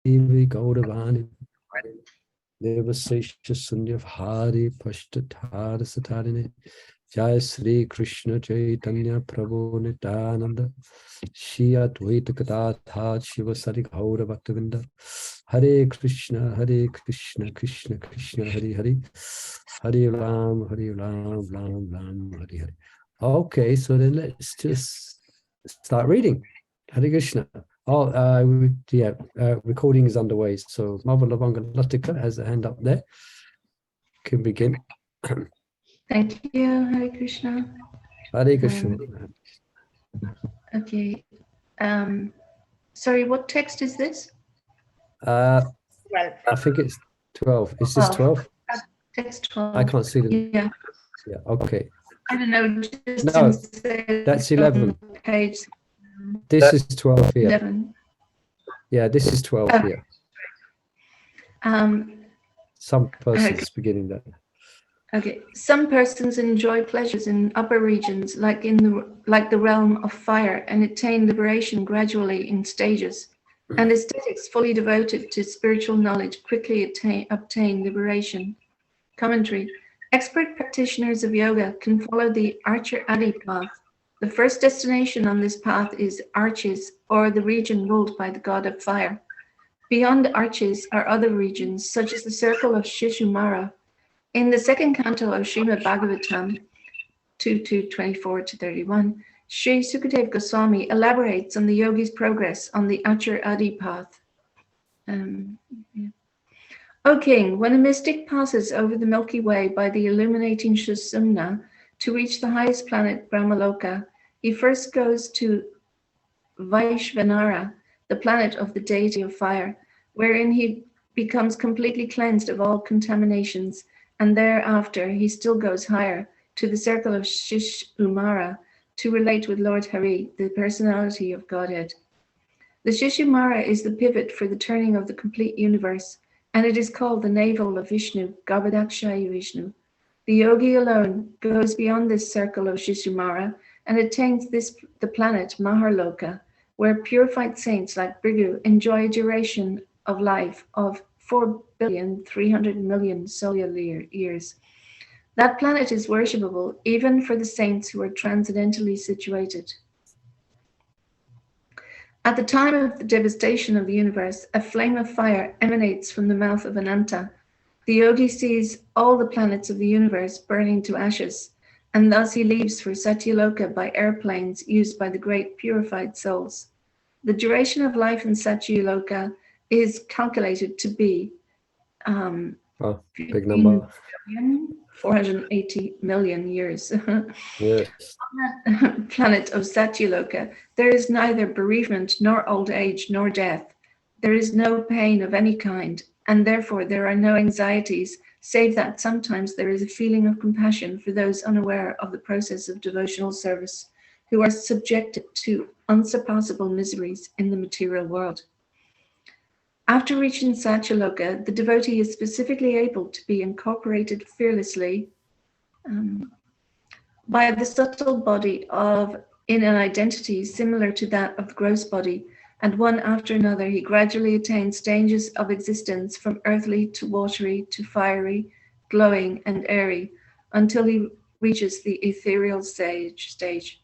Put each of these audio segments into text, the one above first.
Devi Gauravani Devasesha Sunya Hari Pashtatar Satarine Jai Sri Krishna Chaitanya Prabhu Nityananda Shri Advaita Gadadhar Shiva Sari Gaura Bhaktavinda Hare Krishna Krishna Krishna Hare Hare Hare Ram Ram Ram Hare Hare. Okay, so then let's just start reading. Hare Krishna. Oh, yeah, recording is underway. So Mother Lavanga Latika has a hand up there. Can begin. Thank you, Hare Krishna. Hare Krishna. Okay. Sorry, what text is this? I think it's 12. Is this 12? Text 12. I can't see them. Yeah. Yeah, okay. I don't know. Just No, that's 11. Page. This is 12 here. 11. Yeah, this is 12 here. Some persons beginning that. Okay. Some persons enjoy pleasures in upper regions, like the realm of fire, and attain liberation gradually in stages. And ascetics fully devoted to spiritual knowledge quickly obtain liberation. Commentary. Expert practitioners of yoga can follow the Archer Adi path. The first destination on this path is Arches, or the region ruled by the god of fire. Beyond Arches are other regions, such as the circle of Shishumara. In the second canto of Srimad Bhagavatam 2:24-31, Sri Sukadeva Goswami elaborates on the yogi's progress on the Archer Adi path. O king, when a mystic passes over the Milky Way by the illuminating Sushumna to reach the highest planet Brahmaloka, he first goes to Vaishvanara, the planet of the deity of fire, wherein he becomes completely cleansed of all contaminations, and thereafter he still goes higher to the circle of Shishumara to relate with Lord Hari, the personality of Godhead. The Shishumara is the pivot for the turning of the complete universe, and it is called the navel of Vishnu, Garbhodakshaya Vishnu. The yogi alone goes beyond this circle of Shishumara and attains the planet Maharloka, where purified saints like Bhrigu enjoy a duration of life of 4,300,000,000 solar years. That planet is worshipable even for the saints who are transcendentally situated. At the time of the devastation of the universe, a flame of fire emanates from the mouth of Ananta. The yogi sees all the planets of the universe burning to ashes, and thus he leaves for Satyaloka by airplanes used by the great purified souls. The duration of life in Satyaloka is calculated to be big number. 480 million years. Yes. On that planet of Satyaloka, there is neither bereavement, nor old age, nor death. There is no pain of any kind, and therefore there are no anxieties, save that sometimes there is a feeling of compassion for those unaware of the process of devotional service, who are subjected to unsurpassable miseries in the material world. After reaching Satyaloka, the devotee is specifically able to be incorporated fearlessly by the subtle body in an identity similar to that of the gross body, and one after another he gradually attains stages of existence from earthly to watery to fiery, glowing and airy, until he reaches the ethereal stage.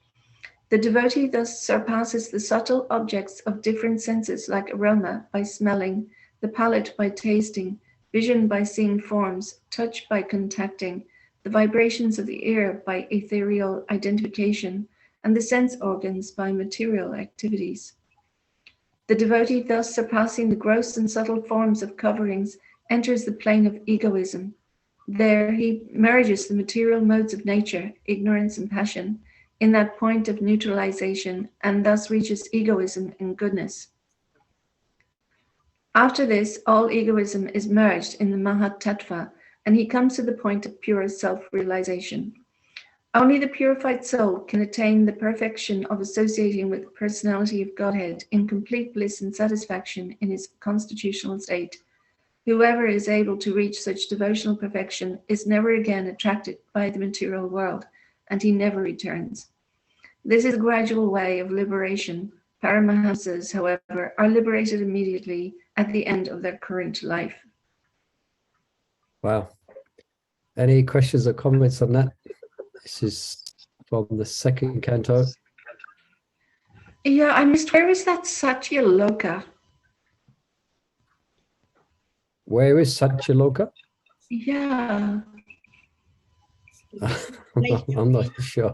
The devotee thus surpasses the subtle objects of different senses like aroma by smelling, the palate by tasting, vision by seeing forms, touch by contacting, the vibrations of the ear by ethereal identification, and the sense organs by material activities. The devotee, thus surpassing the gross and subtle forms of coverings, enters the plane of egoism. There he merges the material modes of nature, ignorance and passion, in that point of neutralization, and thus reaches egoism and goodness. After this, all egoism is merged in the Mahat Tattva, and he comes to the point of pure self-realization. Only the purified soul can attain the perfection of associating with the personality of Godhead in complete bliss and satisfaction in his constitutional state. Whoever is able to reach such devotional perfection is never again attracted by the material world, and he never returns. This is a gradual way of liberation. Paramahamsas, however, are liberated immediately at the end of their current life. Wow. Any questions or comments on that? This is from the second canto. Yeah, I missed, where is that Satya Loka? Where is Satyaloka? Yeah. I'm not sure.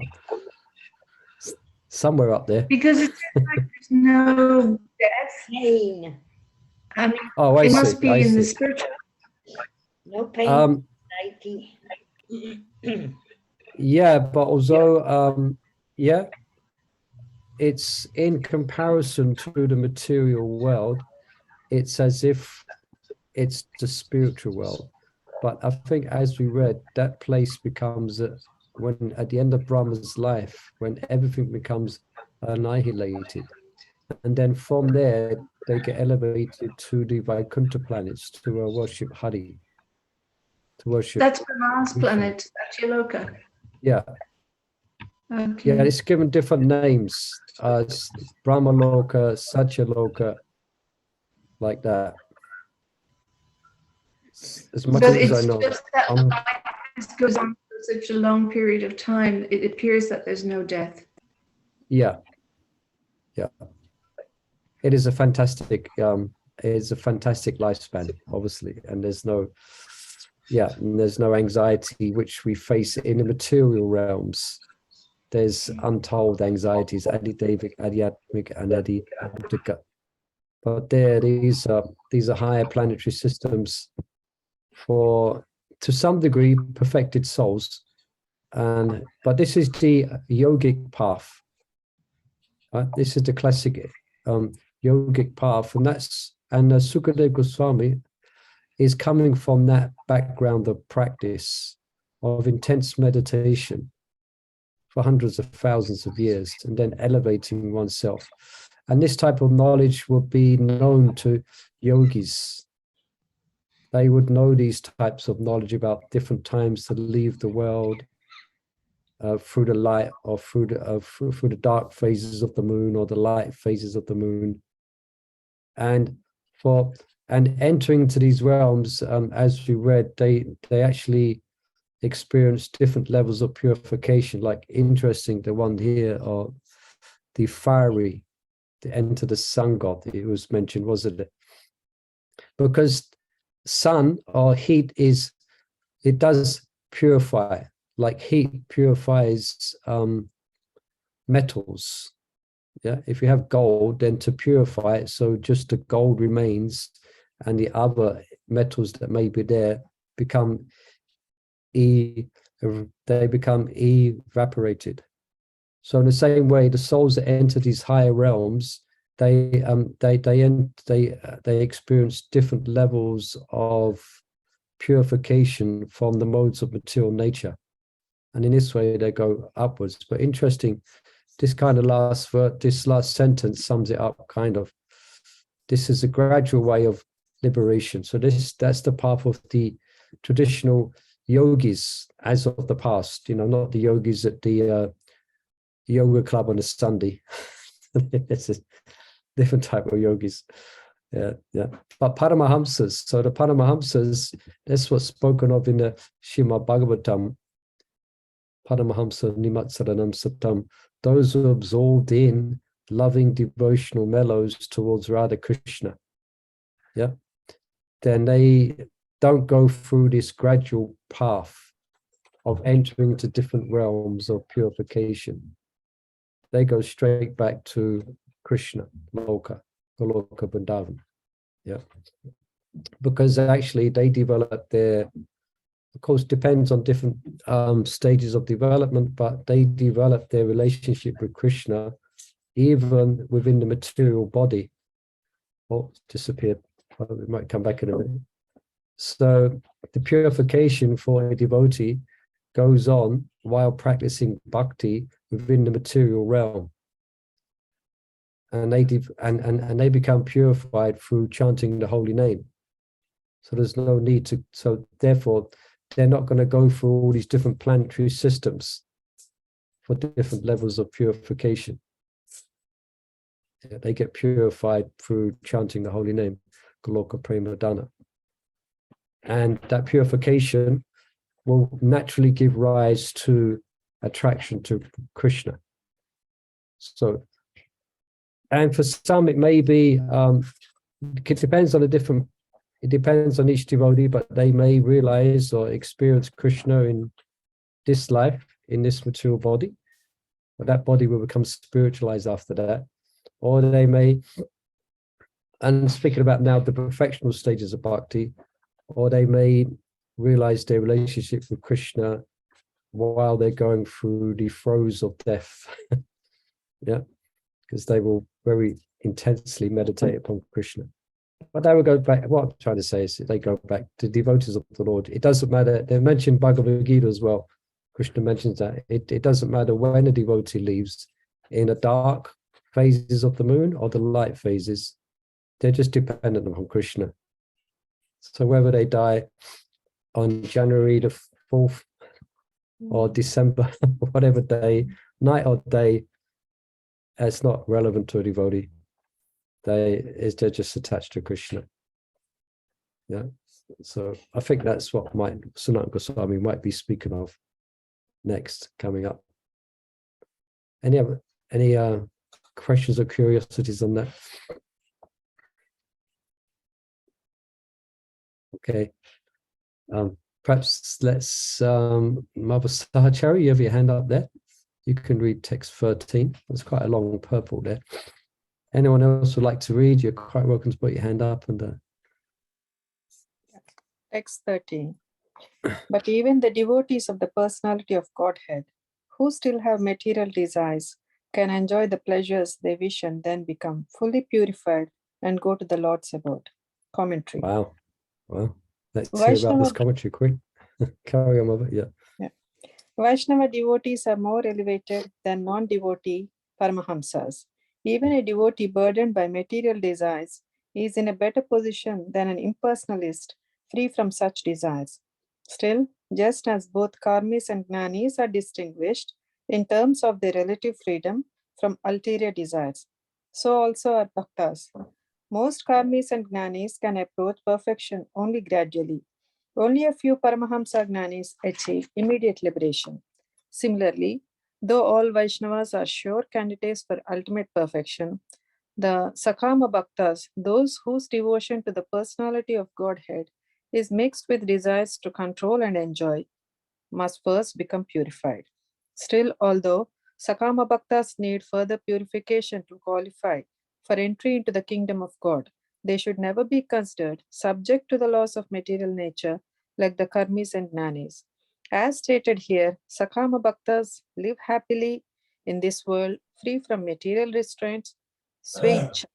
Somewhere up there. Because it seems like there's no death. Pain. I mean, Oh, I it see. must be I in the see. spiritual. No pain. Anxiety. Yeah, but although yeah, it's in comparison to the material world, it's as if it's the spiritual world. But I think, as we read, that place becomes when at the end of Brahma's life, when everything becomes annihilated, and then from there they get elevated to the Vaikuntha planets to worship Hari, to worship. That's Brahma's Krishna. planet, Satya Loka. Yeah. Okay. Yeah, it's given different names. Brahmaloka, Satyaloka, like that. As much But as I it's know. just that this goes on for such a long period of time, it appears that there's no death. Yeah. Yeah. It is a fantastic lifespan, obviously. And there's no anxiety which we face in the material realms. There's untold anxieties, adidevic, adiatmic, and adibhautika. But these are higher planetary systems for, to some degree, perfected souls. But this is the yogic path. This is the classic yogic path, and Sukadeva Goswami is coming from that background of practice of intense meditation for hundreds of thousands of years, and then elevating oneself. And this type of knowledge will be known to yogis. They would know these types of knowledge about different times to leave the world, through the light or through the dark phases of the moon or the light phases of the moon. And entering into these realms, as we read, they actually experience different levels of purification. Like, interesting, the one here, or the fiery, to enter the sun god, it was mentioned, wasn't it? Because sun or heat it does purify, like heat purifies metals. Yeah, if you have gold, then to purify it, so just the gold remains, and the other metals that may be there become evaporated. So in the same way, the souls that enter these higher realms, they experience different levels of purification from the modes of material nature, and in this way they go upwards. But interesting, this last sentence sums it up, kind of. This is a gradual way of liberation. So that's the path of the traditional yogis as of the past, not the yogis at the yoga club on a Sunday. It's a different type of yogis. Yeah. But Paramahamsas, so the Paramahamsas, that's what's spoken of in the Srimad Bhagavatam, Paramahamsa Nimatsaranam Satam, those who are absorbed in loving devotional mellows towards Radha Krishna. Yeah. Then they don't go through this gradual path of entering into different realms of purification. They go straight back to Krishna, Loka, Goloka Vrindavan. Yeah. Because actually they develop of course, depends on different stages of development, but they develop their relationship with Krishna even within the material body. Oh, disappeared. We might come back in a minute. So the purification for a devotee goes on while practicing bhakti within the material realm, and they become purified through chanting the holy name. So there's no need to. So therefore, they're not going to go through all these different planetary systems for different levels of purification. They get purified through chanting the holy name. Goloka Prema Dana. And that purification will naturally give rise to attraction to Krishna. So, and for some it may be, it depends on it depends on each devotee, but they may realize or experience Krishna in this life, in this material body, but that body will become spiritualized after that. Or they may, and speaking about now the perfectional stages of bhakti, or they may realize their relationship with Krishna while they're going through the throes of death. Yeah, because they will very intensely meditate upon Krishna. But they will go back, what I'm trying to say is they go back to devotees of the Lord. It doesn't matter, they mentioned Bhagavad Gita as well. Krishna mentions that it doesn't matter when a devotee leaves, in the dark phases of the moon or the light phases, they're just dependent upon Krishna. So whether they die on January the 4th or December, whatever day, night or day, it's not relevant to a devotee. They're just attached to Krishna. Yeah. So I think that's what Sanatana Goswami might be speaking of next, coming up. Any questions or curiosities on that? Okay. Perhaps let's Mother Sahachari, you have your hand up there. You can read text 13. There's quite a long purple there. Anyone else would like to read? You're quite welcome to put your hand up. And Text 13. But even the devotees of the personality of Godhead, who still have material desires, can enjoy the pleasures they wish and then become fully purified and go to the Lord's abode. Commentary. Wow. Well, let's hear about this commentary quick. Carry on, Mother. Yeah. Vaishnava devotees are more elevated than non-devotee Paramahamsas. Even a devotee burdened by material desires is in a better position than an impersonalist free from such desires. Still, just as both karmis and jnanis are distinguished in terms of their relative freedom from ulterior desires, so also are bhaktas. Most karmis and jnanis can approach perfection only gradually. Only a few Paramahamsa jnanis achieve immediate liberation. Similarly, though all Vaishnavas are sure candidates for ultimate perfection, the Sakama Bhaktas, those whose devotion to the personality of Godhead is mixed with desires to control and enjoy, must first become purified. Still, although Sakama Bhaktas need further purification to qualify for entry into the kingdom of God, they should never be considered subject to the laws of material nature like the karmis and jnanis. As stated here, Sakama Bhaktas live happily in this world, free from material restraints, swaycha.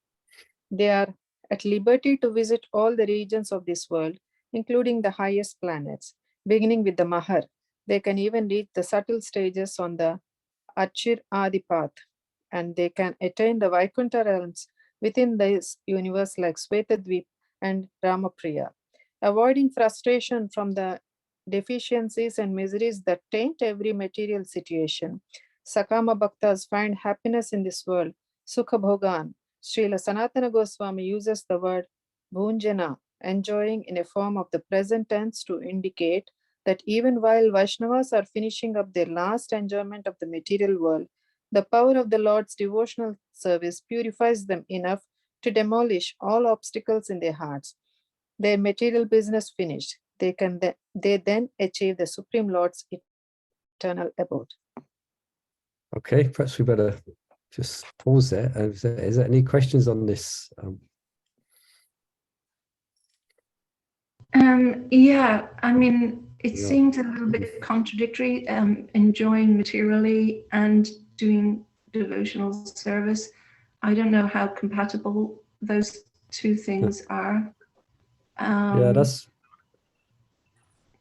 They are at liberty to visit all the regions of this world, including the highest planets, beginning with the Mahar. They can even reach the subtle stages on the Achir Adi path, and they can attain the Vaikuntha realms within this universe like Svetadvip and Ramapriya. Avoiding frustration from the deficiencies and miseries that taint every material situation, Sakama Bhaktas find happiness in this world, Sukha Bhogan. Srila Sanatana Goswami uses the word Bhunjana, enjoying in a form of the present tense to indicate that even while Vaishnavas are finishing up their last enjoyment of the material world, the power of the Lord's devotional service purifies them enough to demolish all obstacles in their hearts. Their material business finished, they then achieve the Supreme Lord's eternal abode. Okay, perhaps we better just pause there. Is there any questions on this? Yeah, I mean, it seems a little bit contradictory, enjoying materially and doing devotional service. I don't know how compatible those two things are. That's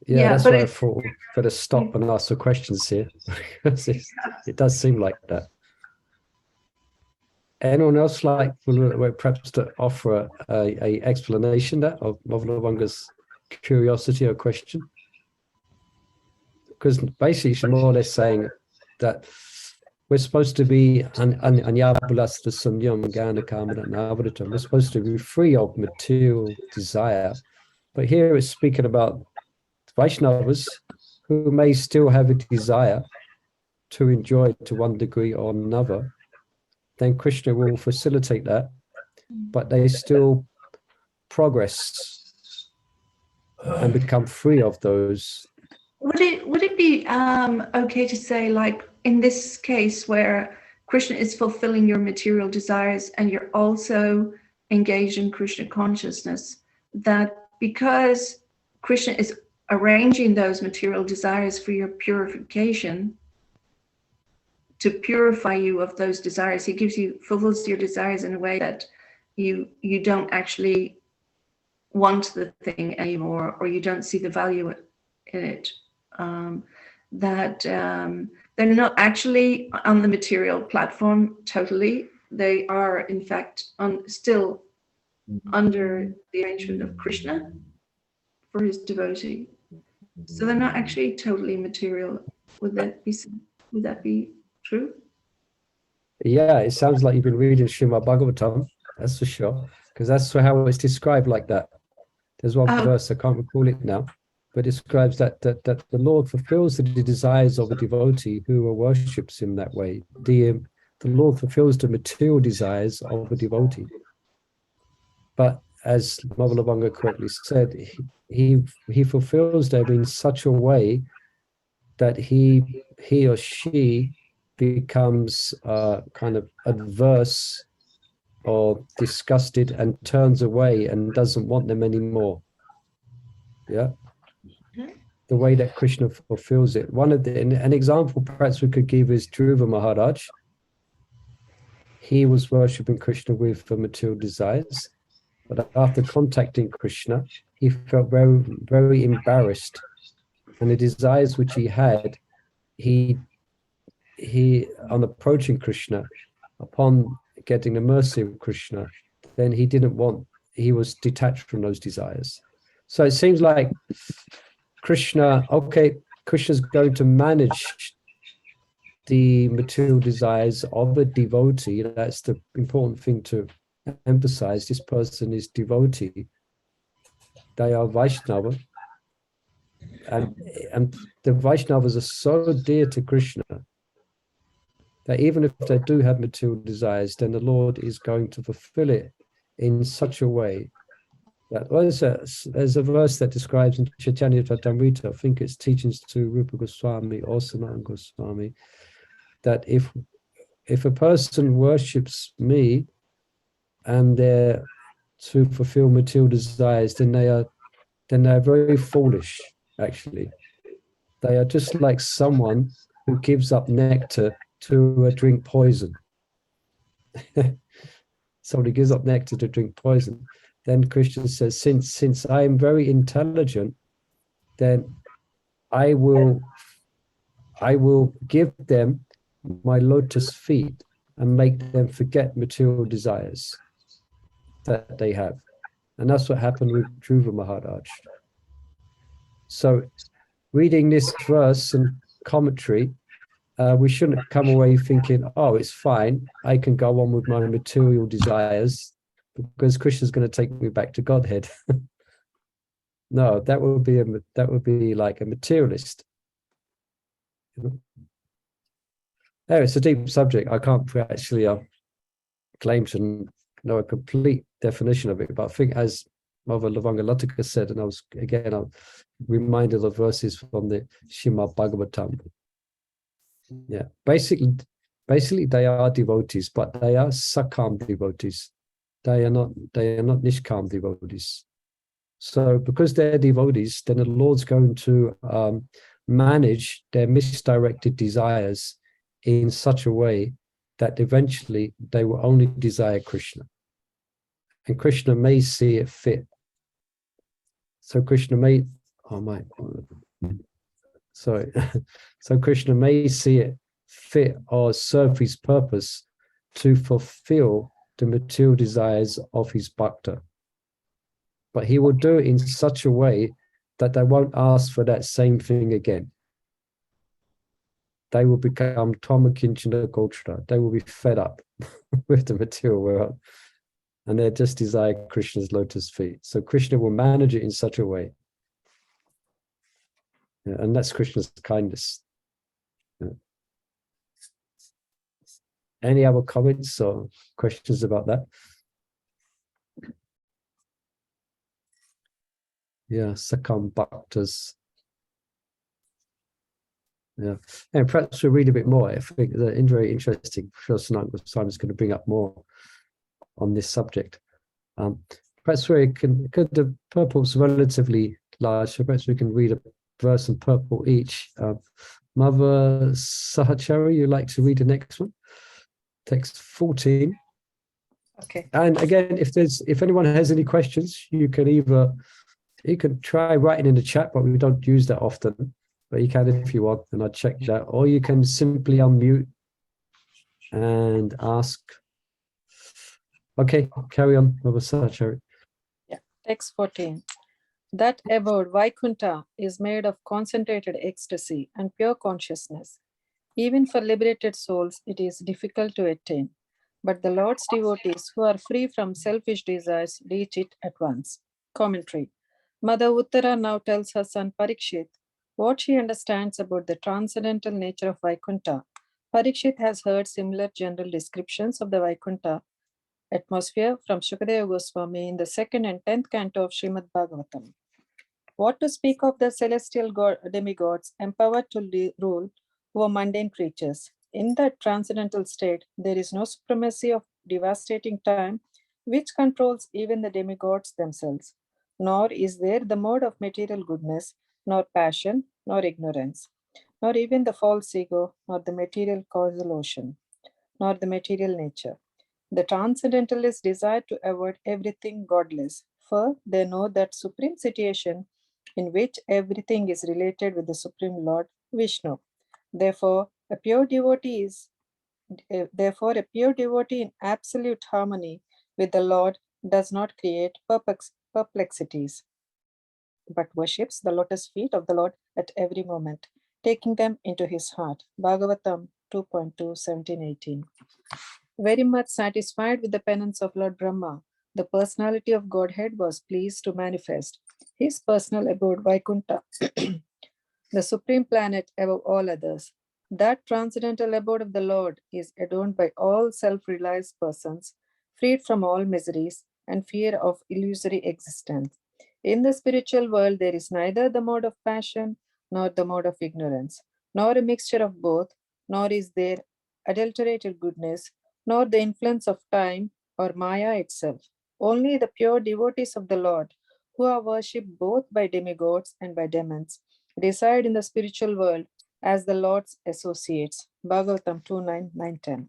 why I thought we'd better stop and ask the questions here. It does seem like that. Anyone else like perhaps to offer a explanation of Mavalavanga's curiosity or question? Because basically she's more or less saying that we're supposed to be we're supposed to be free of material desire. But here it's speaking about Vaishnavas who may still have a desire to enjoy to one degree or another. Then Krishna will facilitate that, but they still progress and become free of those. Would it be okay to say, like in this case where Krishna is fulfilling your material desires and you're also engaged in Krishna consciousness, that because Krishna is arranging those material desires for your purification, to purify you of those desires, he fulfills your desires in a way that you don't actually want the thing anymore, or you don't see the value in it. They're not actually on the material platform totally. They are, in fact, still under the arrangement of Krishna for his devotee. So they're not actually totally material. Would that be true? Yeah, it sounds like you've been reading Srimad Bhagavatam, that's for sure, because that's how it's described like that. There's one verse, I can't recall it now, but it describes that the Lord fulfills the desires of a devotee who worships him that way. The Lord fulfills the material desires of a devotee. But as Mahalavanga correctly said, he fulfills them in such a way that he or she becomes kind of adverse or disgusted and turns away and doesn't want them anymore. Yeah. The way that Krishna fulfills it. An example perhaps we could give is Dhruva Maharaj. He was worshipping Krishna with material desires, but after contacting Krishna, he felt very, very embarrassed. And the desires which he had, he on approaching Krishna, upon getting the mercy of Krishna, then he was detached from those desires. So it seems like Krishna's going to manage the material desires of a devotee. That's the important thing to emphasize. This person is devotee. They are Vaishnava. And the Vaishnavas are so dear to Krishna that even if they do have material desires, then the Lord is going to fulfill it in such a way that, there's a verse that describes in Chaitanya Charitamrita, I think it's teachings to Rupa Goswami or Sanatana Goswami, that if a person worships me and they're to fulfill material desires, then they're very foolish, actually. They are just like someone who gives up nectar to drink poison. Somebody gives up nectar to drink poison. Then Krishna says, since I am very intelligent, then I will give them my lotus feet and make them forget material desires that they have. And that's what happened with Dhruva Maharaj. So reading this verse and commentary, we shouldn't come away thinking, oh, it's fine, I can go on with my material desires because Krishna's going to take me back to Godhead. No, that would be like a materialist. It's a deep subject. I can't actually claim to know a complete definition of it, but I think, as Mother Lavanga Latika said, and I'm reminded of verses from the Srimad Bhagavatam. Yeah, basically they are devotees, but they are sakam devotees. They are not nishkam devotees. So because they're devotees, then the Lord's going to manage their misdirected desires in such a way that eventually they will only desire Krishna. And Krishna may see it fit. So Krishna may, so Krishna may see it fit or serve his purpose to fulfill the material desires of his bhakta. But he will do it in such a way that they won't ask for that same thing again. they will become Tomakinchana Gochara. They will be fed up with the material world. And they just desire Krishna's lotus feet. So Krishna will manage it in such a way. Yeah, and that's Krishna's kindness. Yeah. Any other comments or questions about that? Yeah, Sakam Bhaktas. Yeah, and perhaps we'll read a bit more. I think it's very interesting. I'm sure Simon's going to bring up more on this subject. Perhaps we can, because the purple's relatively large, so perhaps we can read a verse in purple each. Mother Sahachari, you'd like to read the next one? Text 14. Okay. And again, if anyone has any questions, you can try writing in the chat, but we don't use that often. But you can if you want, and I'll check that. Or you can simply unmute and ask. Okay, carry on, Mother Sahachari. Yeah. Text 14. That abode, Vaikuntha, is made of concentrated ecstasy and pure consciousness. Even for liberated souls, it is difficult to attain. But the Lord's devotees who are free from selfish desires reach it at once. Commentary. Mother Uttara now tells her son Parikshit what she understands about the transcendental nature of Vaikuntha. Parikshit has heard similar general descriptions of the Vaikuntha atmosphere from Shukadeva Goswami in the 2nd and 10th canto of Srimad Bhagavatam. What to speak of the celestial demigods empowered to rule over mundane creatures? In that transcendental state, there is no supremacy of devastating time which controls even the demigods themselves, nor is there the mode of material goodness, nor passion, nor ignorance, nor even the false ego, nor the material causal ocean, nor the material nature. The transcendentalists desire to avoid everything godless, for they know that supreme situation in which everything is related with the Supreme Lord Vishnu. Therefore, a pure devotee in absolute harmony with the Lord does not create perplexities, but worships the lotus feet of the Lord at every moment, taking them into his heart. Bhagavatam 2.2, 17-18. Very much satisfied with the penance of Lord Brahma, the personality of Godhead was pleased to manifest his personal abode Vaikuntha, the supreme planet above all others. That transcendental abode of the Lord is adorned by all self-realized persons, freed from all miseries and fear of illusory existence. In the spiritual world, there is neither the mode of passion nor the mode of ignorance, nor a mixture of both, nor is there adulterated goodness, nor the influence of time or Maya itself. Only the pure devotees of the Lord, who are worshipped both by demigods and by demons, reside in the spiritual world as the Lord's associates. Bhagavatam 2.9, 9.10.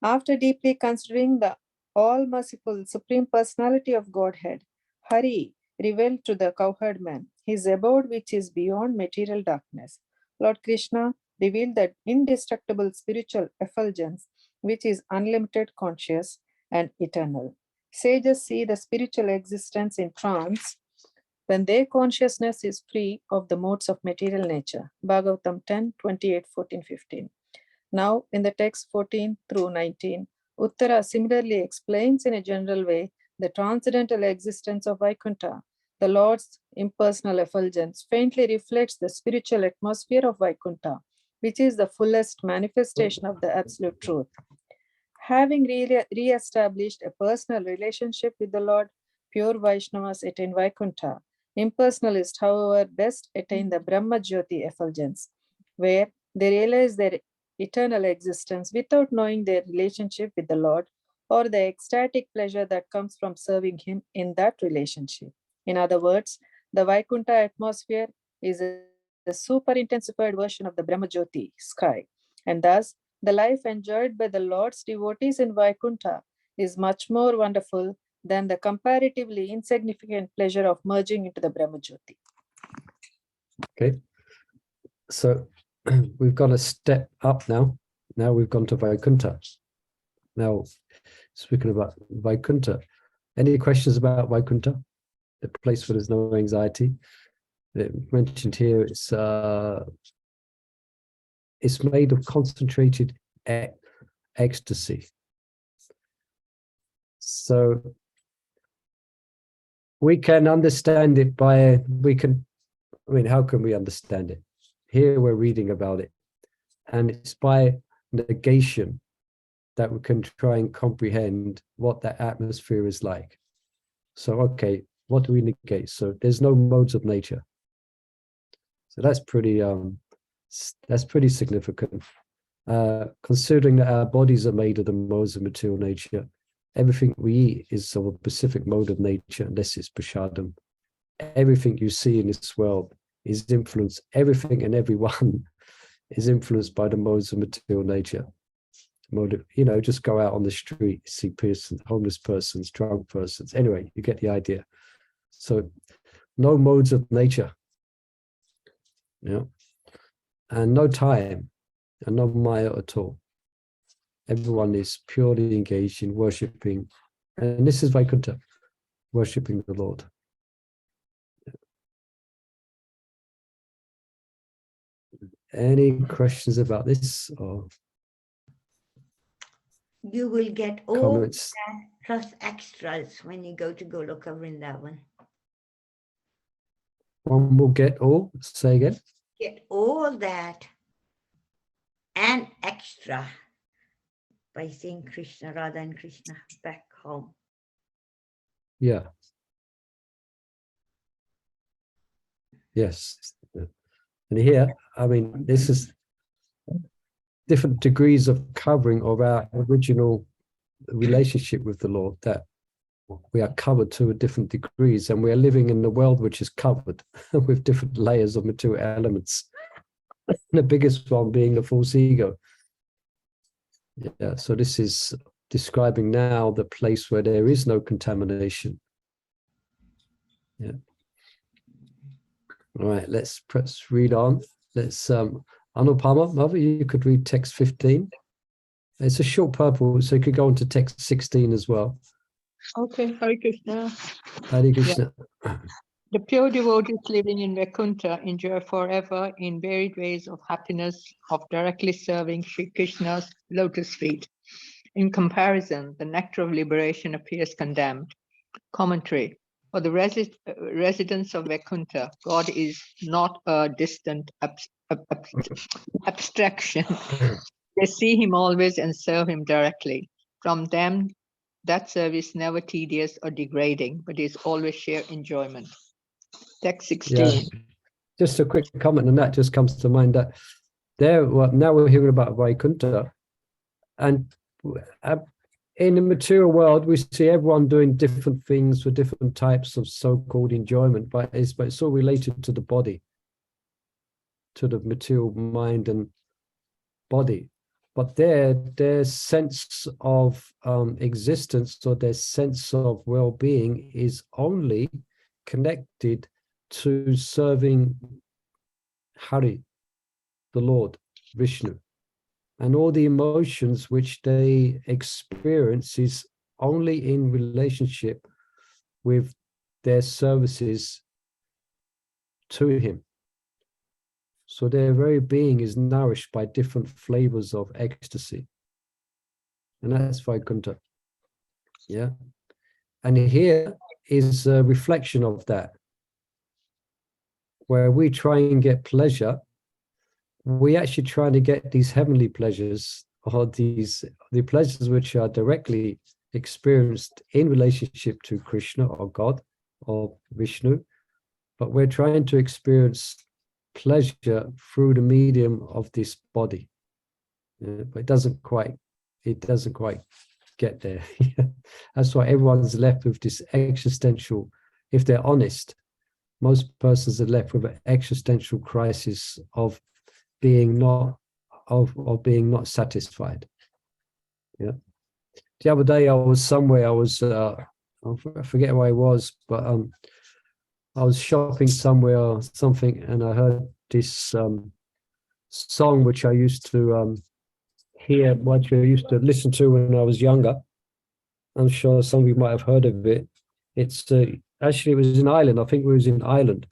After deeply considering the all-merciful Supreme Personality of Godhead, Hari revealed to the cowherd man his abode which is beyond material darkness. Lord Krishna revealed that indestructible spiritual effulgence which is unlimited, conscious, and eternal. Sages see the spiritual existence in trance when their consciousness is free of the modes of material nature. Bhagavatam 10, 28, 14, 15. Now, in the text 14 through 19, Uttara similarly explains in a general way the transcendental existence of Vaikuntha. The Lord's impersonal effulgence faintly reflects the spiritual atmosphere of Vaikuntha, which is the fullest manifestation of the absolute truth. Having re-established a personal relationship with the Lord, pure Vaishnavas attain Vaikuntha. Impersonalists, however, best attain the Brahma Jyoti effulgence, where they realize their eternal existence without knowing their relationship with the Lord or the ecstatic pleasure that comes from serving Him in that relationship. In other words, the Vaikuntha atmosphere is a super intensified version of the Brahma Jyoti sky, and thus the life enjoyed by the Lord's devotees in Vaikuntha is much more wonderful than the comparatively insignificant pleasure of merging into the Brahma Jyoti. Okay, so we've got a step up now. Now we've gone to Vaikuntha. Now, speaking about Vaikuntha, any questions about Vaikuntha? The place where there's no anxiety. It mentioned here it's it's made of concentrated ecstasy. So we can understand it by, how can we understand it? Here we're reading about it. And it's by negation that we can try and comprehend what that atmosphere is like. So, okay, what do we negate? So there's no modes of nature. So that's pretty significant. Considering that our bodies are made of the modes of material nature, everything we eat is of a specific mode of nature, unless it's prashadam. Everything you see in this world is influenced, everything and everyone is influenced by the modes of material nature. Just go out on the street, see persons, homeless persons, drunk persons. Anyway, you get the idea. So no modes of nature. Yeah. And no time and no maya at all. Everyone is purely engaged in worshipping. And this is Vaikuntha, worshipping the Lord. Any questions about this or You will get all comments? that plus extras when you go to Goloka Vrindavan. One will get all, say again. Get all that and extra by seeing Krishna, Radha and Krishna back home. Yeah. Yes. And here, this is different degrees of covering of our original relationship with the Lord, that we are covered to different degrees, and we are living in the world which is covered with different layers of material elements. The biggest one being the false ego. Yeah, so this is describing now the place where there is no contamination. Yeah. All right, let's read on. Let's Anupama, Mother, you could read text 15. It's a short purport, so you could go on to text 16 as well. Okay, Hare Krishna. Hare Krishna. The pure devotees living in Vaikuntha enjoy forever in varied ways of happiness of directly serving Sri Krishna's lotus feet. In comparison, the nectar of liberation appears condemned. Commentary. For the residents of Vaikuntha, God is not a distant abstraction. They see him always and serve him directly. From them, that service never tedious or degrading, but is always sheer enjoyment. Text 16. Yeah. Just a quick comment on that just comes to mind that now we're hearing about Vaikuntha, and in the material world we see everyone doing different things for different types of so-called enjoyment, but it's all related to the body, to the material mind and body. But their sense of existence, or their sense of well-being, is only connected to serving Hari, the Lord, Vishnu. And all the emotions which they experience is only in relationship with their services to him. So their very being is nourished by different flavors of ecstasy. And that's Vaikuntha. Yeah. And here is a reflection of that. Where we try and get pleasure, we actually try to get these heavenly pleasures, or the pleasures which are directly experienced in relationship to Krishna or God or Vishnu, but we're trying to experience pleasure through the medium of this body. But it doesn't quite get there. That's why everyone's left with this existential, if they're honest, most persons are left with an existential crisis of being not satisfied. Yeah. The other day I was somewhere, I forget where I was, but I was shopping somewhere or something, and I heard this song which I used to hear, which I used to listen to when I was younger. I'm sure some of you might have heard of it. It's actually, it was in Ireland. I think it was in Ireland.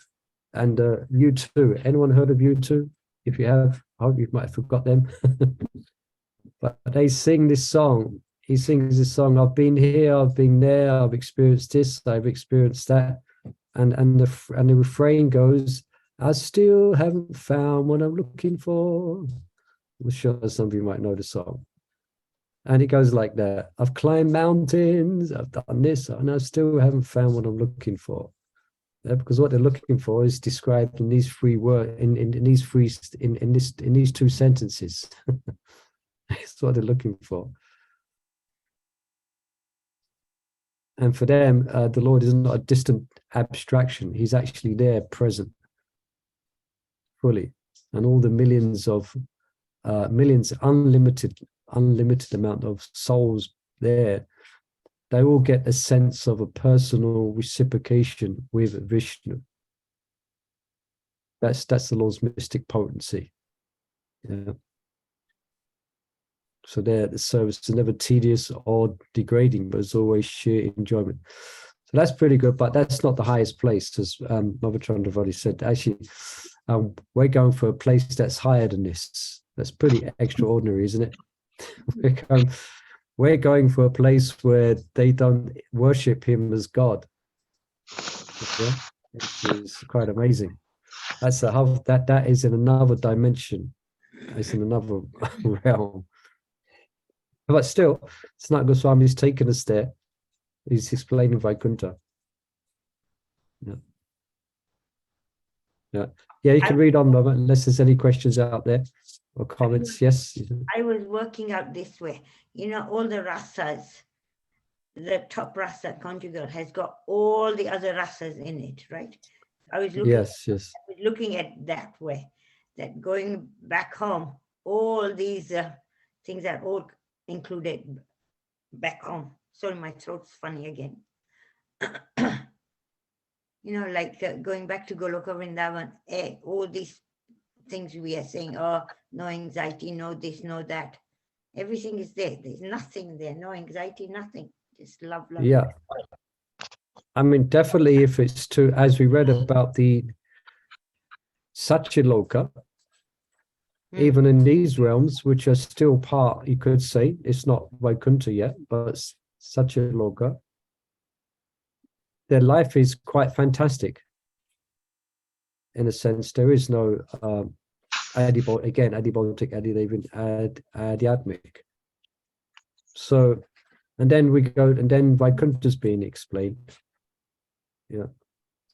And U2. Anyone heard of U2? If you have, I hope you might have forgot them. But they sing this song. He sings this song. I've been here, I've been there, I've experienced this, I've experienced that, and the refrain goes, I still haven't found what I'm looking for. I'm sure some of you might know the song. And it goes like that. I've climbed mountains, I've done this, and I still haven't found what I'm looking for. Because what they're looking for is described in these three words, in these two sentences. That's what they're looking for. And for them, the Lord is not a distant abstraction. He's actually there, present, fully. And all the millions, unlimited amount of souls there, they all get a sense of a personal reciprocation with Vishnu. That's the Lord's mystic potency. Yeah. So there, the service is never tedious or degrading, but it's always sheer enjoyment. So that's pretty good, but that's not the highest place, as Mother Chandravali said. Actually, we're going for a place that's higher than this. That's pretty extraordinary, isn't it? We're going for a place where they don't worship him as God. Yeah, which is quite amazing. That's that is in another dimension. It's in another realm. But still, Sanat Goswami is taking us there. He's explaining Vaikuntha. Yeah. Yeah. Yeah, you can read on, Mother, unless there's any questions out there or comments. Yes. I was working out this way. You know, all the rasas, the top rasa conjugal has got all the other rasas in it, right? I was looking at that way, that going back home, all these things are all included back home. Sorry, my throat's funny again. You know, like going back to Goloka Vrindavan, all these things we are saying, oh, no anxiety, no this, no that. Everything is there. There's nothing there, no anxiety, nothing. Just love, love. Yeah. I mean, definitely if it's to, as we read about the Satyaloka, even in these realms, which are still part, you could say, it's not Vaikuntha yet, but Satyaloka, their life is quite fantastic. In a sense, there is no adibotic, adhyatmic. So, and then we go, and then Vaikuntha's being explained. Yeah.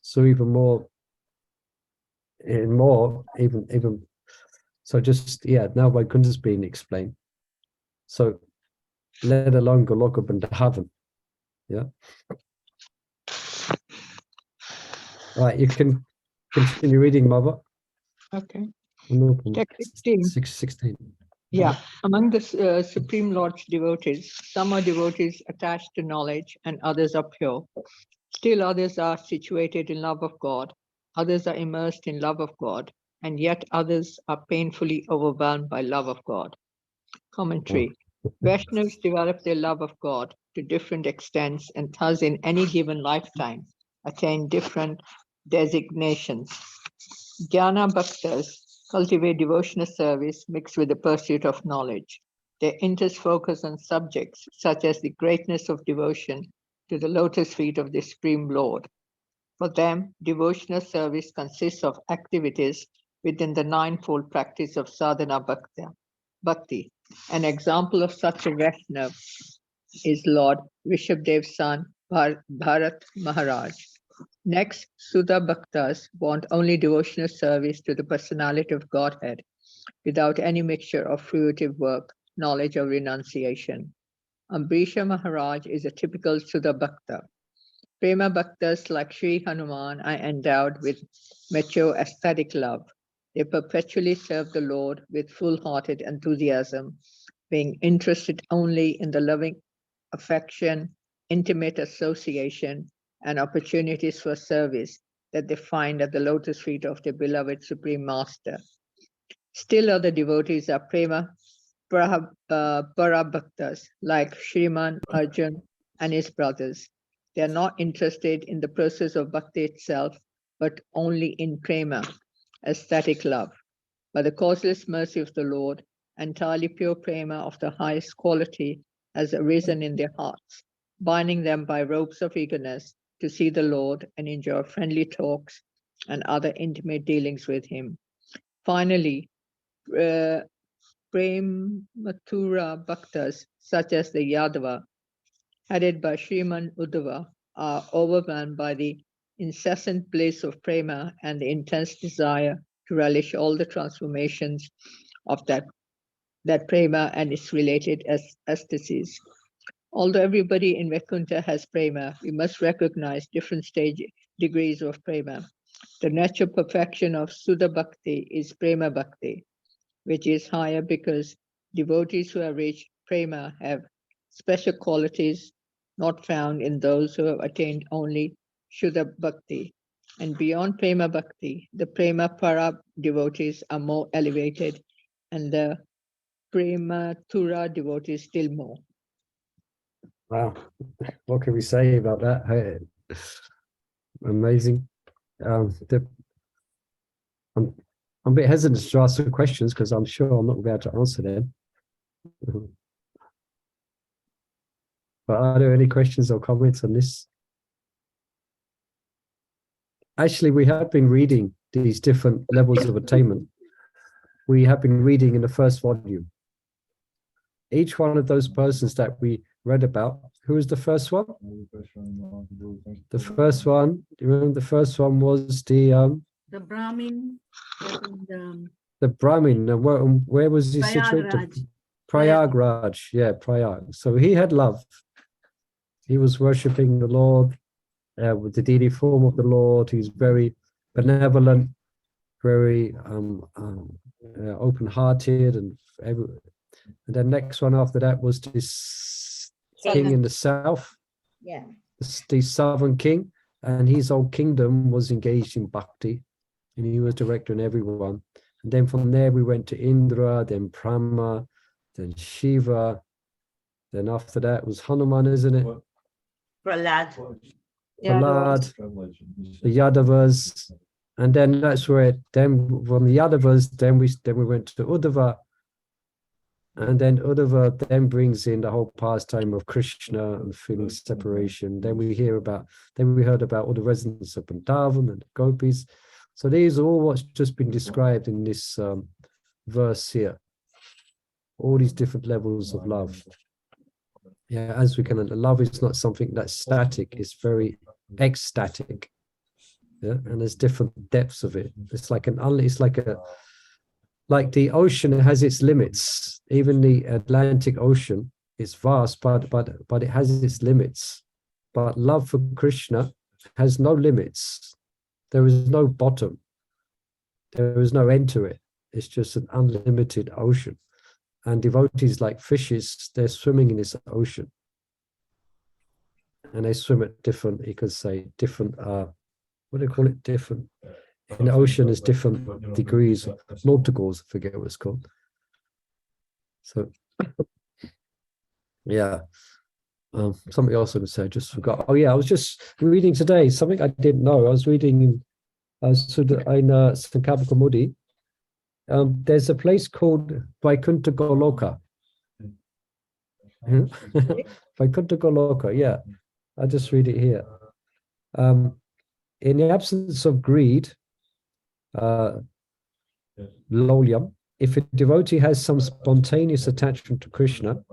So even more, so just, yeah, now Vaikuntha's being explained. So, let alone Goloka Vrindavan. Yeah. All right, you can continue reading, Mother. Okay. Text 16. 16. Yeah, among the Supreme Lord's devotees, some are devotees attached to knowledge and others are pure. Still others are situated in love of God, others are immersed in love of God, and yet others are painfully overwhelmed by love of God. Commentary. Vaishnavas develop their love of God to different extents and thus in any given lifetime attain different designations. Jnana Bhaktas cultivate devotional service mixed with the pursuit of knowledge. Their interests focus on subjects such as the greatness of devotion to the lotus feet of the Supreme Lord. For them, devotional service consists of activities within the ninefold practice of sadhana bhakti. An example of such a Vaishnava is Lord Rishabdev's son, Bharat Maharaj. Next, Sudha Bhaktas want only devotional service to the personality of Godhead, without any mixture of fruitive work, knowledge, or renunciation. Ambrisha Maharaj is a typical Sudha Bhakta. Prema Bhaktas like Sri Hanuman are endowed with mature aesthetic love. They perpetually serve the Lord with full-hearted enthusiasm, being interested only in the loving affection, intimate association, and opportunities for service that they find at the lotus feet of their beloved Supreme Master. Still other devotees are Prema Parabhaktas like Shriman Arjun and his brothers. They are not interested in the process of bhakti itself, but only in Prema, aesthetic love. By the causeless mercy of the Lord, entirely pure prema of the highest quality has arisen in their hearts, binding them by ropes of eagerness to see the Lord and enjoy friendly talks and other intimate dealings with him. Finally, Prematura Bhaktas, such as the Yadava, headed by Sriman Uddhava, are overwhelmed by the incessant bliss of prema and the intense desire to relish all the transformations of that prema and its related ecstasies. Although everybody in Vaikuntha has prema, we must recognize different degrees of prema. The natural perfection of Sudha Bhakti is prema bhakti, which is higher because devotees who have reached prema have special qualities not found in those who have attained only Shuddha Bhakti. And beyond prema bhakti, the prema para devotees are more elevated, and the prematura devotees still more. Wow, what can we say about that? Hey, amazing. I'm a bit hesitant to ask some questions because I'm sure I'm not going to be able to answer them. But are there any questions or comments on this? Actually, we have been reading these different levels of attainment. We have been reading in the first volume. Each one of those persons that we read about, who was the first one? The first one, do you remember the first one was the Brahmin. The Brahmin. And where was he situated? Prayagraj. Yeah, Prayag. So he had love. He was worshipping the Lord with the deity form of the Lord. He's very benevolent, very open-hearted, and then next one after that was this king in the south. Yeah. The southern king, and his whole kingdom was engaged in bhakti, and he was directing everyone. And then from there we went to Indra, then Brahma, then Shiva. Then after that was Hanuman, isn't it? Prahlad. The Yadavas, and then that's where then from the Yadavas, then we went to Uddhava, and then Uddhava then brings in the whole pastime of Krishna and feeling separation. Then we heard about all the residents of Vrindavan and the gopis. So these are all what's just been described in this verse here. All these different levels of love. Yeah, as we can, love is not something that's static, it's very ecstatic. Yeah, and there's different depths of it. It's like like the ocean has its limits. Even the Atlantic Ocean is vast, but it has its limits. But love for Krishna has no limits. There is no bottom. There is no end to it. It's just an unlimited ocean. And devotees, like fishes, they're swimming in this ocean. And they swim at different, you could say, different, what do you call it? Different. In the ocean, there's different degrees, nauticals, I forget what it's called. So, yeah. Something else I would say, I just forgot. Oh, yeah, I was just reading today, something I didn't know. I was reading in Sankapaka Mudi. There's a place called Vaikuntha Goloka. Vaikuntha Goloka, yeah. I'll just read it here. In the absence of greed, lolyam, if a devotee has some spontaneous attachment to Krishna,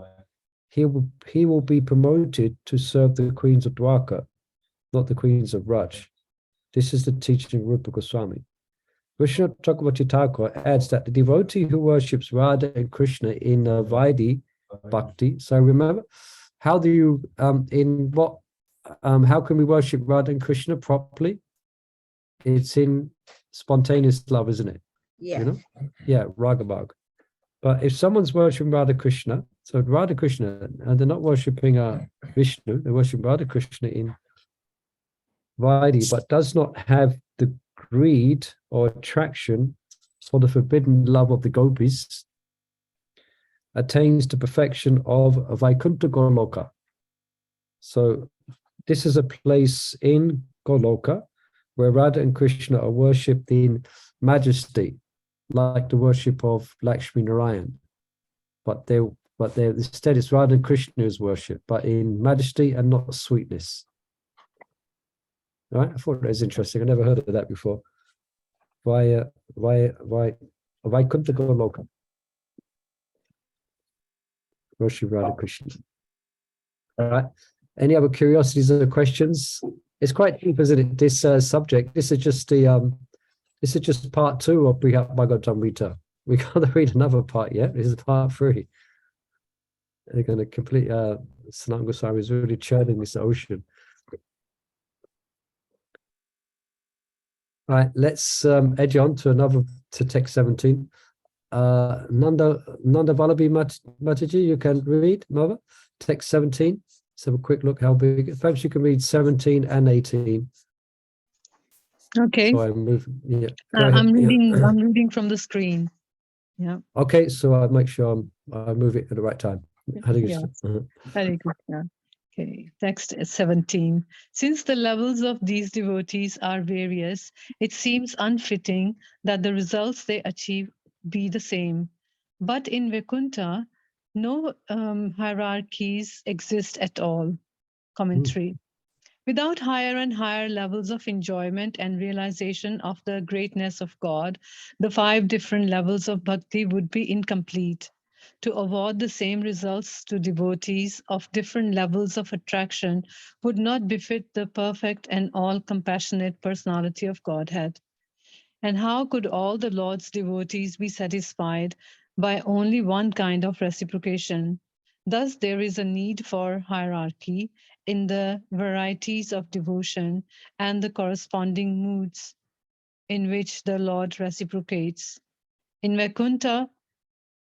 he will be promoted to serve the queens of Dwarka, not the queens of Raj. This is the teaching of Rupa Goswami. Krishna Chakravarti Thakur adds that the devotee who worships Radha and Krishna in Vaidhi Bhakti. So remember, how do you how can we worship Radha and Krishna properly? It's in spontaneous love, isn't it? Yeah. You know? Yeah, Ragabhag. But if someone's worshipping Radha Krishna, so Radha Krishna, and they're not worshipping Vishnu, they're worshipping Radha Krishna in Vaidhi, but does not have the greed or attraction for the forbidden love of the gopis, attains to perfection of Vaikuntha Goloka. So this is a place in Goloka where Radha and Krishna are worshipped in majesty, like the worship of Lakshmi Narayan, but they instead it's Radha and Krishna's worship, but in majesty and not sweetness. Right? I thought that was interesting. I never heard of that before. Why couldn't they go local? Worship Radha Krishna. All right. Any other curiosities or questions? It's quite deep, isn't it? This subject. This is just the this is just part 2 of Brihat Bhagavatamrita. We can't read another part yet. This is part 3. They're going to complete. Sanatana Goswami is really churning this ocean. All right, let's edge on to text 17. Nanda Vallabhi Mataji, you can read, Mother, text 17. Let's have a quick look how big. Perhaps you can read 17 and 18. Okay. So I'm moving. Yeah, I'm reading. I'm reading from the screen. Yeah. Okay, so I'll make sure I move it at the right time. Yes. Very good. Yeah. Okay, text 17. Since the levels of these devotees are various, it seems unfitting that the results they achieve be the same. But in Vaikuntha, no hierarchies exist at all. Commentary. Without higher and higher levels of enjoyment and realization of the greatness of God, the 5 different levels of bhakti would be incomplete. To award the same results to devotees of different levels of attraction would not befit the perfect and all-compassionate personality of Godhead. And how could all the Lord's devotees be satisfied by only one kind of reciprocation? Thus, there is a need for hierarchy in the varieties of devotion and the corresponding moods in which the Lord reciprocates. In Vaikuntha,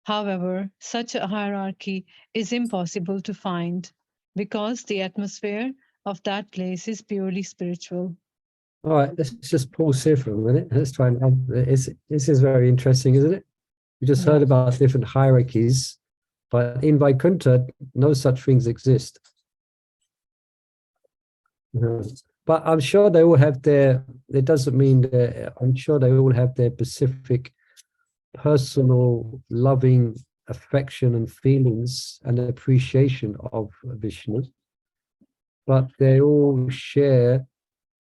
however, such a hierarchy is impossible to find because the atmosphere of that place is purely spiritual. All right, let's just pause here for a minute. Let's try and this is very interesting, isn't it? We just heard about different hierarchies, but in Vaikuntha, no such things exist. But I'm sure they all have their. It doesn't mean that. I'm sure they all have their specific, personal, loving affection and feelings and appreciation of Vishnu. But they all share.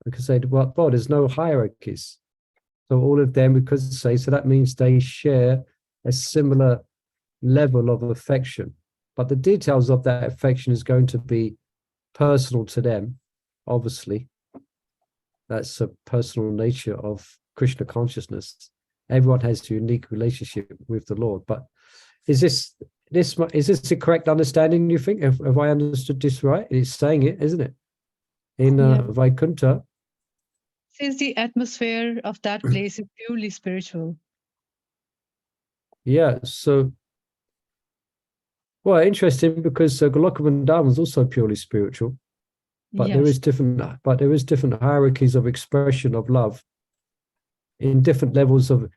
We could say, well, there's no hierarchies. So all of them, we could say, so that means they share a similar level of affection. But the details of that affection is going to be personal to them, obviously. That's a personal nature of Krishna consciousness. Everyone has a unique relationship with the Lord. But is this the correct understanding, you think? Have I understood this right? It's saying it, isn't it? In Vaikuntha, Since the atmosphere of that place is purely spiritual. Yeah, so, well, interesting because Goloka Vrindavan is also purely spiritual, but there is different hierarchies of expression of love in different levels of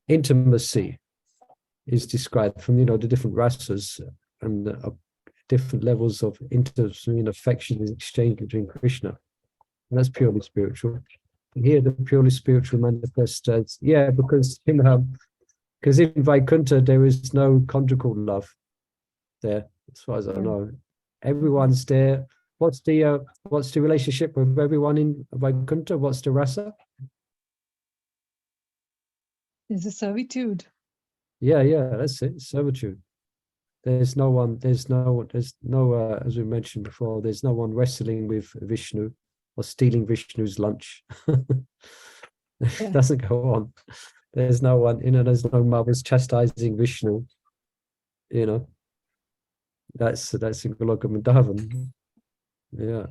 intimacy is described from, the different rasas and different levels of intimacy and affection is exchanged between Krishna. And that's purely spiritual. Here, the purely spiritual manifests as, because in Vaikuntha, there is no conjugal love there, as far as I know. Everyone's there. What's the relationship with everyone in Vaikuntha? What's the rasa? It's a servitude. Yeah, that's it. Servitude. There's no, as we mentioned before, there's no one wrestling with Vishnu or stealing Vishnu's lunch. It doesn't go on. There's no one, there's no mothers chastising Vishnu, That's in Goloka Vrindavan. Yeah.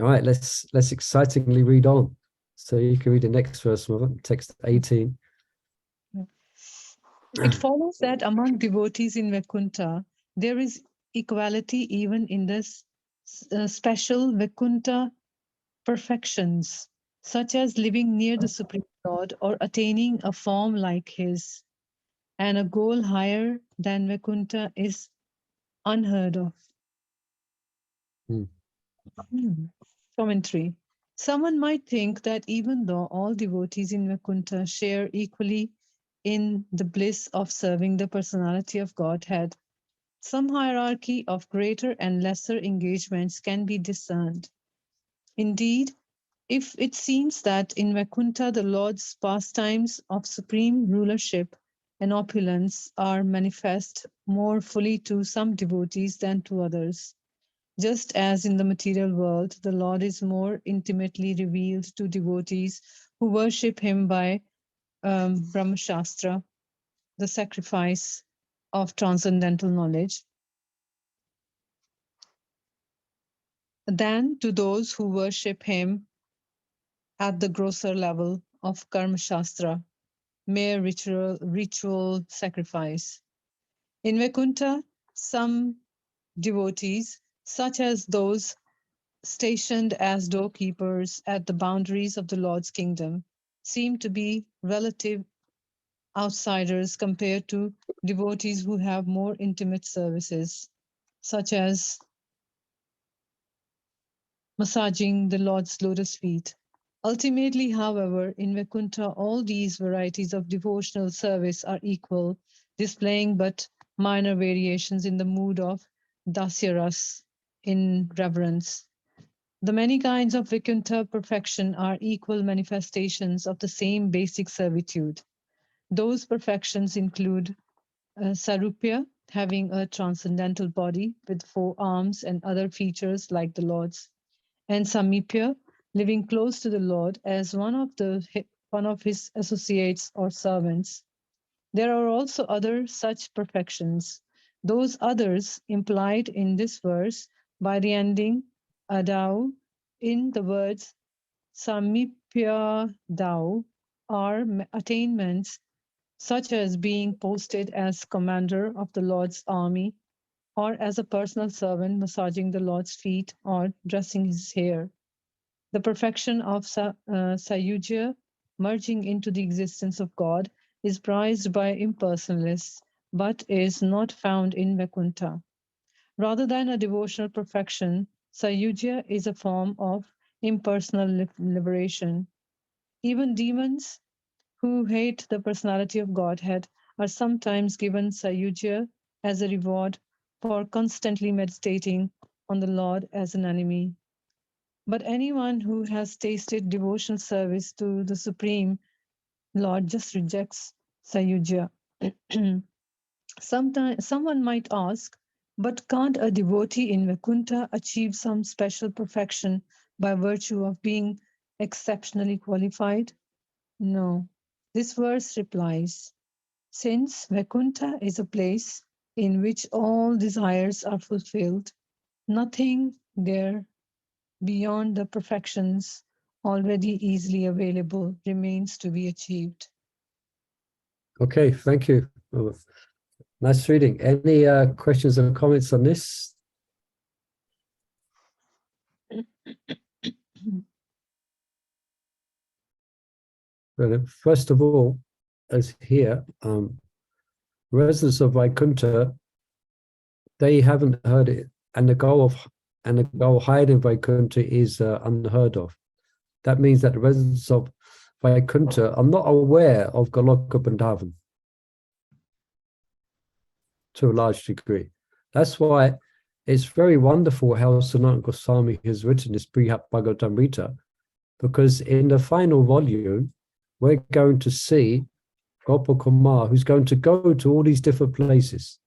All right, let's excitingly read on. So you can read the next verse, Mother, text 18. It follows that among devotees in Vaikuntha, there is equality even in the special Vaikuntha perfections, such as living near the Supreme Lord or attaining a form like his, and a goal higher than Vaikuntha is unheard of. Commentary. Someone might think that even though all devotees in Vaikuntha share equally in the bliss of serving the personality of Godhead, some hierarchy of greater and lesser engagements can be discerned. Indeed, if it seems that in Vaikuntha the Lord's pastimes of supreme rulership and opulence are manifest more fully to some devotees than to others, just as in the material world the Lord is more intimately revealed to devotees who worship him by Brahma Shastra, the sacrifice of transcendental knowledge, than to those who worship him at the grosser level of Karma Shastra, mere ritual sacrifice. In Vaikuntha, some devotees, such as those stationed as doorkeepers at the boundaries of the Lord's kingdom, seem to be relative outsiders compared to devotees who have more intimate services, such as massaging the Lord's lotus feet. Ultimately, however, in Vaikuntha, all these varieties of devotional service are equal, displaying but minor variations in the mood of dasyaras, in reverence. The many kinds of Vaikuntha perfection are equal manifestations of the same basic servitude. Those perfections include Sarupya, having a transcendental body with 4 arms and other features like the Lord's, and Samipya, living close to the Lord as one of his associates or servants. There are also other such perfections, those others implied in this verse by the ending adau in the words Samipya dau, are attainments such as being posted as commander of the Lord's army, or as a personal servant massaging the Lord's feet or dressing his hair. The perfection of Sayujya, merging into the existence of God, is prized by impersonalists, but is not found in Vaikuntha. Rather than a devotional perfection, Sayujya is a form of impersonal liberation. Even demons who hate the personality of Godhead are sometimes given Sayujya as a reward for constantly meditating on the Lord as an enemy. But anyone who has tasted devotional service to the Supreme Lord just rejects Sayujya. Someone might ask, but can't a devotee in Vaikuntha achieve some special perfection by virtue of being exceptionally qualified? No. This verse replies, since Vaikuntha is a place in which all desires are fulfilled, nothing there beyond the perfections already easily available remains to be achieved. Okay, thank you. Nice reading. Any questions or comments on this? Well, first of all, as here, residents of Vaikuntha, they haven't heard it, and the goal hiding Vaikuntha is unheard of. That means that the residents of Vaikuntha are not aware of Goloka Vrindavan to a large degree. That's why it's very wonderful how Sanatana Goswami has written this Brihat Bhagavatamrita, because in the final volume, we're going to see Gopal Kumar, who's going to go to all these different places.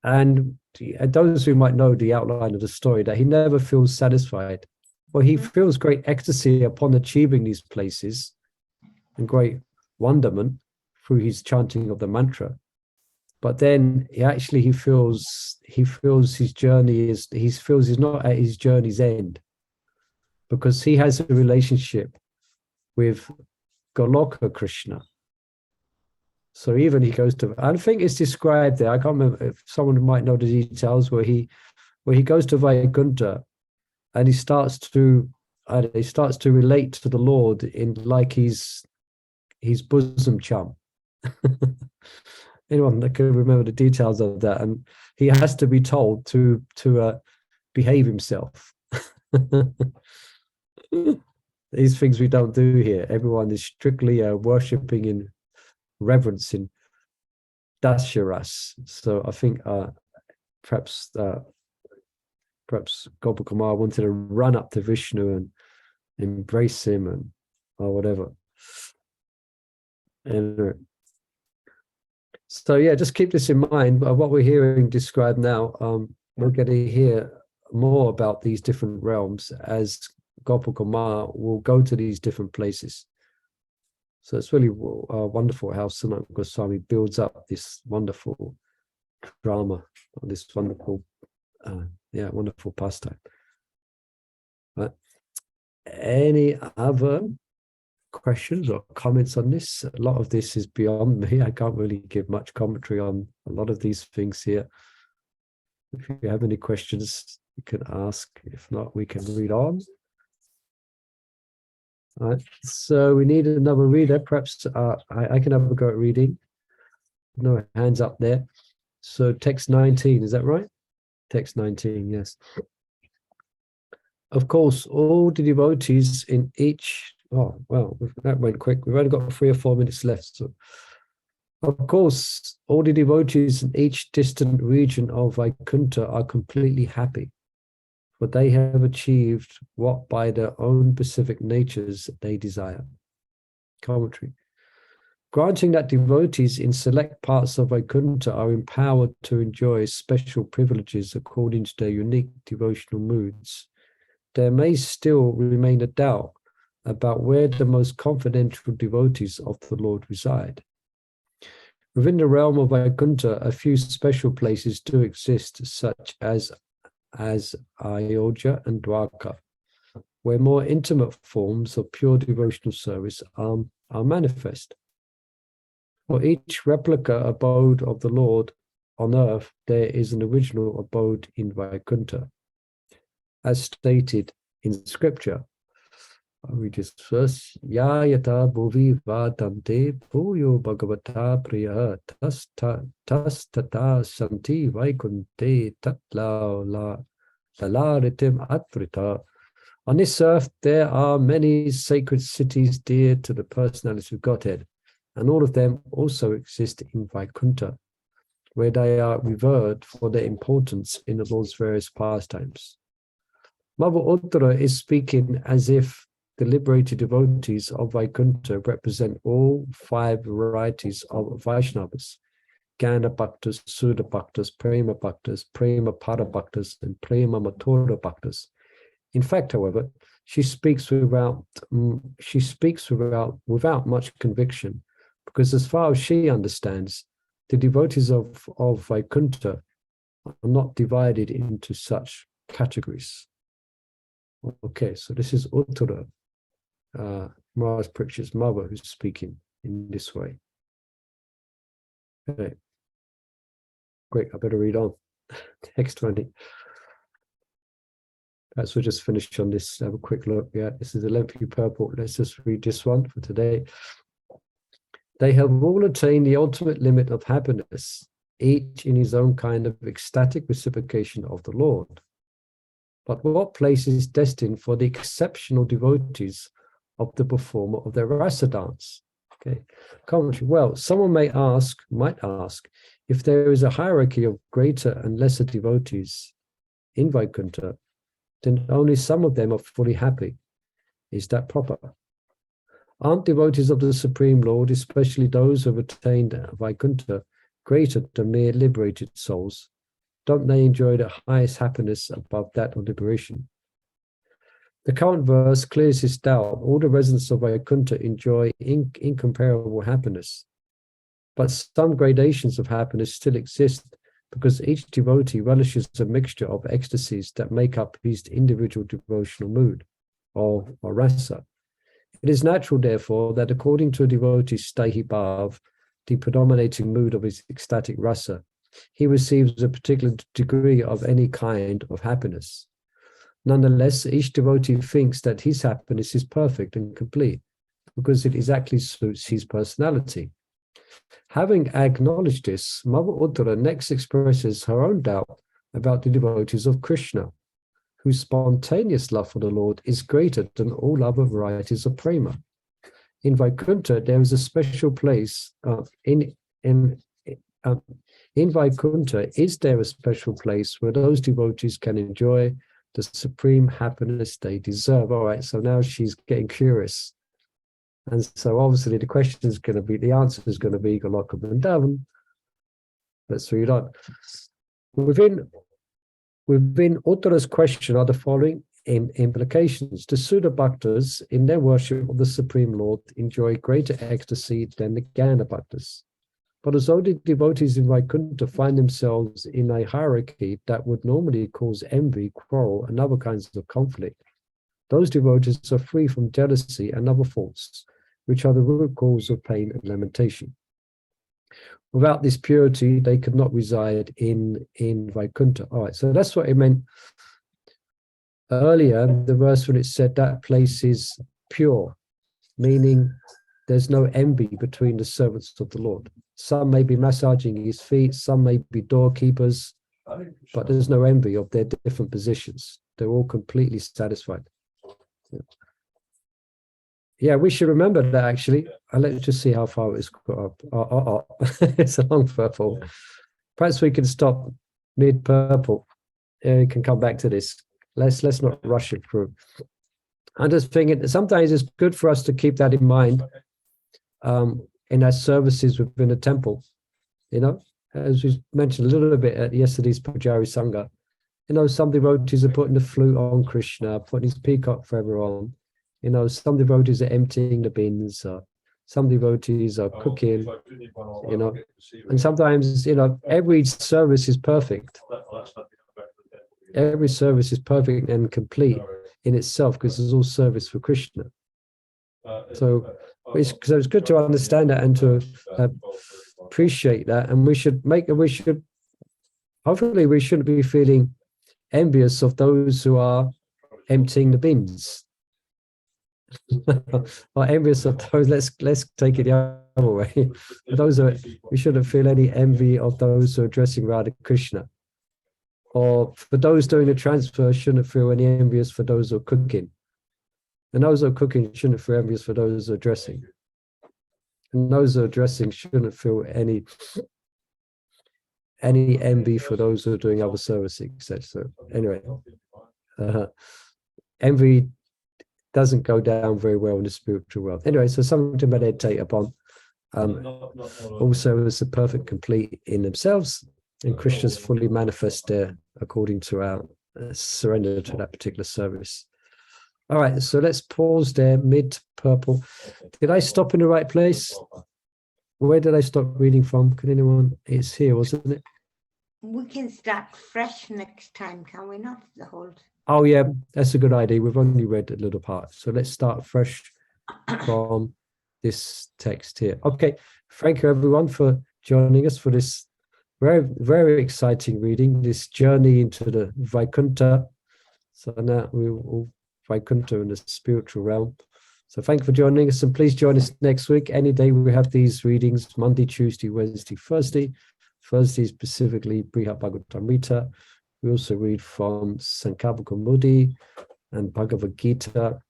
And those who might know the outline of the story, that he never feels satisfied. Well, he feels great ecstasy upon achieving these places and great wonderment through his chanting of the mantra. But then he feels his journey he's not at his journey's end, because he has a relationship with Goloka Krishna. So even he goes to, I think it's described there, I can't remember if someone might know the details, where he goes to Vaikuntha and he starts to relate to the Lord in like he's his bosom chum. Anyone that can remember the details of that, and he has to be told to behave himself. These things we don't do here. Everyone is strictly worshipping in reverence in Dasharas. So I think perhaps Gopakumar wanted to run up to Vishnu and embrace him and or whatever. Anyway. So yeah, just keep this in mind. What we're hearing described now, we're going to hear more about these different realms as Gopakumar will go to these different places. So it's really wonderful how Sanatana Goswami builds up this wonderful drama, this wonderful, wonderful pastime. Right. Any other questions or comments on this? A lot of this is beyond me. I can't really give much commentary on a lot of these things here. If you have any questions, you can ask. If not, we can read on. All right. So we need another reader. Perhaps I can have a go at reading. No hands up there. So text 19, is that right? Text 19, yes. Of course, all the devotees in each... Oh, well, that went quick. We've only got 3 or 4 minutes left. So, of course, all the devotees in each distant region of Vaikuntha are completely happy, for they have achieved what by their own specific natures they desire. Commentary. Granting that devotees in select parts of Vaikuntha are empowered to enjoy special privileges according to their unique devotional moods, there may still remain a doubt about where the most confidential devotees of the Lord reside. Within the realm of Vaikuntha, a few special places do exist, such as Ayodhya and Dwarka, where more intimate forms of pure devotional service are manifest. For each replica abode of the Lord on earth, there is an original abode in Vaikuntha. As stated in scripture, I'll read this first. Ya yata bhuvi vadante bhuyo bhagavata priya tas tata santi vaikunte tatla lalaritim atvrita. On this earth, there are many sacred cities dear to the personality of Godhead, and all of them also exist in Vaikuntha, where they are revered for their importance in the Lord's various pastimes. Mother Uttara is speaking as if the liberated devotees of Vaikuntha represent all 5 varieties of Vaishnavas: Jnana Bhaktas, Sudha Bhaktas, Prema Bhaktas, Prema Pada Bhaktas, and Prema Mathura Bhaktas. In fact, however, she speaks without much conviction, because as far as she understands, the devotees of Vaikuntha are not divided into such categories. Okay, so this is Uttara, Maharaj Parikshit's mother, who's speaking in this way. Okay, great, I better read on. Text 20. Perhaps we'll just finish on this, have a quick look. Yeah, this is a lengthy purport. Let's just read this one for today. They have all attained the ultimate limit of happiness, each in his own kind of ecstatic reciprocation of the Lord. But what place is destined for the exceptional devotees of the performer of their rasa dance? Okay, commentary. Well, someone might ask, if there is a hierarchy of greater and lesser devotees in Vaikuntha, then only some of them are fully happy. Is that proper? Aren't devotees of the Supreme Lord, especially those who have attained Vaikuntha, greater than mere liberated souls? Don't they enjoy the highest happiness above that of liberation? The current verse clears this doubt. All the residents of Vaikuntha enjoy incomparable happiness, but some gradations of happiness still exist, because each devotee relishes a mixture of ecstasies that make up his individual devotional mood, or rasa. It is natural, therefore, that according to a devotee's stahi bhav, the predominating mood of his ecstatic rasa, he receives a particular degree of any kind of happiness. Nonetheless, each devotee thinks that his happiness is perfect and complete, because it exactly suits his personality. Having acknowledged this, Mother Uttara next expresses her own doubt about the devotees of Krishna, whose spontaneous love for the Lord is greater than all other varieties of prema. In Vaikuntha, there is a special place. In Vaikuntha, is there a special place where those devotees can enjoy the supreme happiness they deserve? All right, so now she's getting curious. And so obviously the question is going to be, the answer is going to be Goloka Vrindavan. Let's read on. Within Uttara's question are the following implications. The Sudha Bhaktas, in their worship of the Supreme Lord, enjoy greater ecstasy than the Jnana Bhaktas. But as the devotees in Vaikuntha find themselves in a hierarchy that would normally cause envy, quarrel, and other kinds of conflict, those devotees are free from jealousy and other faults, which are the root cause of pain and lamentation. Without this purity, they could not reside in Vaikuntha. All right, so that's what it meant earlier, the verse when it said that place is pure, meaning there's no envy between the servants of the Lord. Some may be massaging his feet, some may be doorkeepers, but there's no envy of their different positions. They're all completely satisfied. Yeah, we should remember that actually. Let's just see how far it's got up. It's a long purple. Perhaps we can stop mid-purple. We can come back to this. Let's not rush it through. I'm just thinking sometimes it's good for us to keep that in mind in our services within the temple. You know, as we mentioned a little bit at yesterday's Pujari Sangha, you know, some devotees are putting the flute on Krishna, putting his peacock feather on. You know, some devotees are emptying the bins, some devotees are cooking, you know, and sometimes, you know, every service is perfect. Every service is perfect and complete in itself because it's all service for Krishna. So it's good to understand that and to appreciate that. And hopefully we shouldn't be feeling envious of those who are emptying the bins. Or envious of those, let's take it the other way. We shouldn't feel any envy of those who are dressing Radha Krishna. Or for those doing the transfer, shouldn't feel any envious for those who are cooking. And those who are cooking shouldn't feel envious for those who are dressing. And those who are dressing shouldn't feel any envy for those who are doing other services, etc. So anyway, envy doesn't go down very well in the spiritual world. Anyway, so something to meditate upon. All services are perfect, complete in themselves, and Krishna's fully manifest there according to our surrender to that particular service. All right, so let's pause there, mid-purple. Did I stop in the right place? Where did I stop reading from? Can anyone? It's here, wasn't it? We can start fresh next time, can we not? The whole. Oh yeah, that's a good idea. We've only read a little part. So let's start fresh from this text here. Okay, thank you everyone for joining us for this very, very exciting reading, this journey into the Vaikuntha. So now we will Vaikuntha in the spiritual realm. So thank you for joining us, and please join us next week. Any day we have these readings, Monday, Tuesday, Wednesday, Thursday. Thursday specifically Brihad Bhagavatamrita. We also read from Sankarbha Kaumudi and Bhagavad Gita.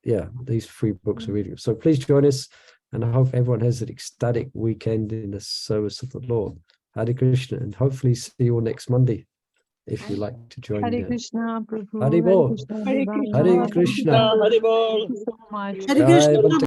Yeah, these 3 books are reading. So please join us, and I hope everyone has an ecstatic weekend in the service of the Lord. Hare Krishna, and hopefully see you all next Monday if you like to join Hare in. Krishna, Prabhu. Hare Bol. Hare Krishna. Hare Krishna. Thank you so much. Hare Krishna.